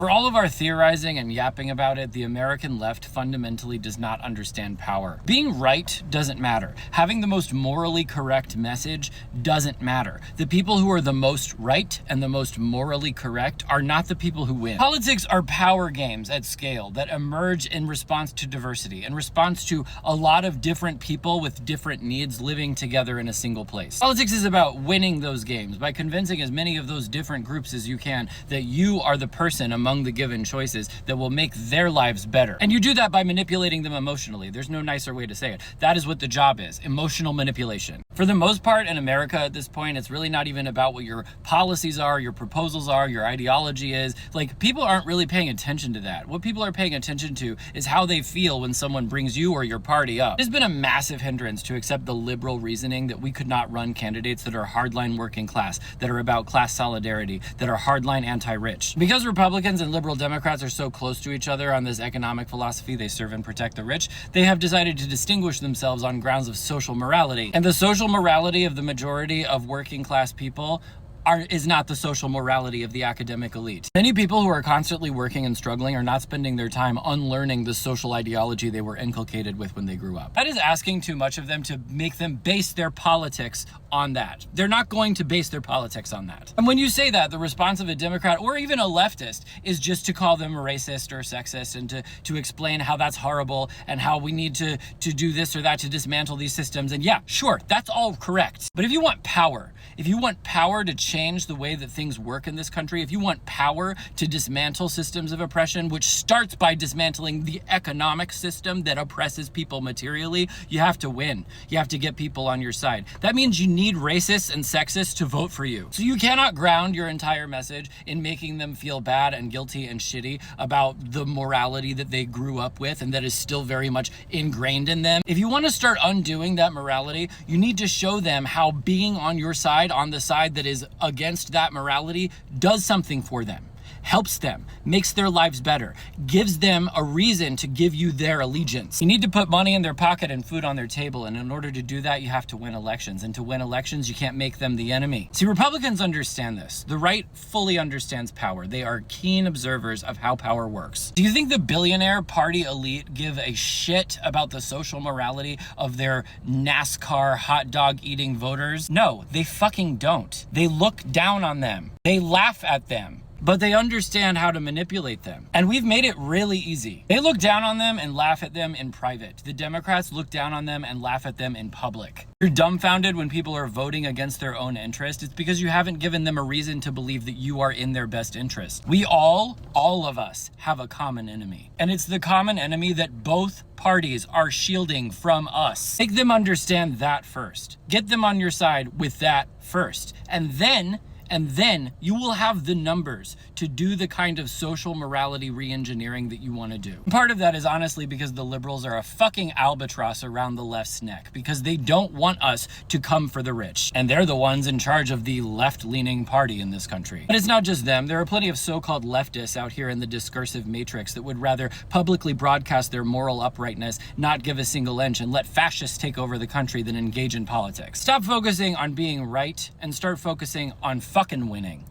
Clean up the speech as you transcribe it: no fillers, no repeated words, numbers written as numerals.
For all of our theorizing and yapping about it, the American left fundamentally does not understand power. Being right doesn't matter. Having the most morally correct message doesn't matter. The people who are the most right and the most morally correct are not the people who win. Politics are power games at scale that emerge in response to diversity, in response to a lot of different people with different needs living together in a single place. Politics is about winning those games by convincing as many of those different groups as you can that you are the person among the given choices that will make their lives better. And you do that by manipulating them emotionally. There's no nicer way to say it. That is what the job is, emotional manipulation. For the most part in America at this point, it's really not even about what your policies are, your proposals are, your ideology is. Like, people aren't really paying attention to that. What people are paying attention to is how they feel when someone brings you or your party up. It's been a massive hindrance to accept the liberal reasoning that we could not run candidates that are hardline working class, that are about class solidarity, that are hardline anti-rich. Because Republicans and liberal Democrats are so close to each other on this economic philosophy, they serve and protect the rich, they have decided to distinguish themselves on grounds of social morality. And the social morality of the majority of working class people is not the social morality of the academic elite. Many people who are constantly working and struggling are not spending their time unlearning the social ideology they were inculcated with when they grew up. That is asking too much of them to make them base their politics on that. They're not going to base their politics on that. And when you say that, the response of a Democrat or even a leftist is just to call them racist or sexist and to explain how that's horrible and how we need to do this or that to dismantle these systems. And yeah, sure, that's all correct. But if you want power to change the way that things work in this country, if you want power to dismantle systems of oppression, which starts by dismantling the economic system that oppresses people materially, you have to win. You have to get people on your side. That means you need racists and sexists to vote for you. So you cannot ground your entire message in making them feel bad and guilty and shitty about the morality that they grew up with and that is still very much ingrained in them. If you want to start undoing that morality, you need to show them how being on your side, on the side that is against that morality, does something for them, helps them, makes their lives better, gives them a reason to give you their allegiance. You need to put money in their pocket and food on their table, and in order to do that, you have to win elections. And to win elections, you can't make them the enemy. See, Republicans understand this. The right fully understands power. They are keen observers of how power works. Do you think the billionaire party elite give a shit about the social morality of their NASCAR hot dog eating voters? No, they fucking don't. They look down on them. They laugh at them. But they understand how to manipulate them. And we've made it really easy. They look down on them and laugh at them in private. The Democrats look down on them and laugh at them in public. You're dumbfounded when people are voting against their own interest. It's because you haven't given them a reason to believe that you are in their best interest. We all of us, have a common enemy. And it's the common enemy that both parties are shielding from us. Make them understand that first. Get them on your side with that first. And then you will have the numbers to do the kind of social morality re-engineering that you want to do. Part of that is honestly because the liberals are a fucking albatross around the left's neck, because they don't want us to come for the rich. And they're the ones in charge of the left-leaning party in this country. But it's not just them. There are plenty of so-called leftists out here in the discursive matrix that would rather publicly broadcast their moral uprightness, not give a single inch, and let fascists take over the country than engage in politics. Stop focusing on being right and start focusing on fucking winning.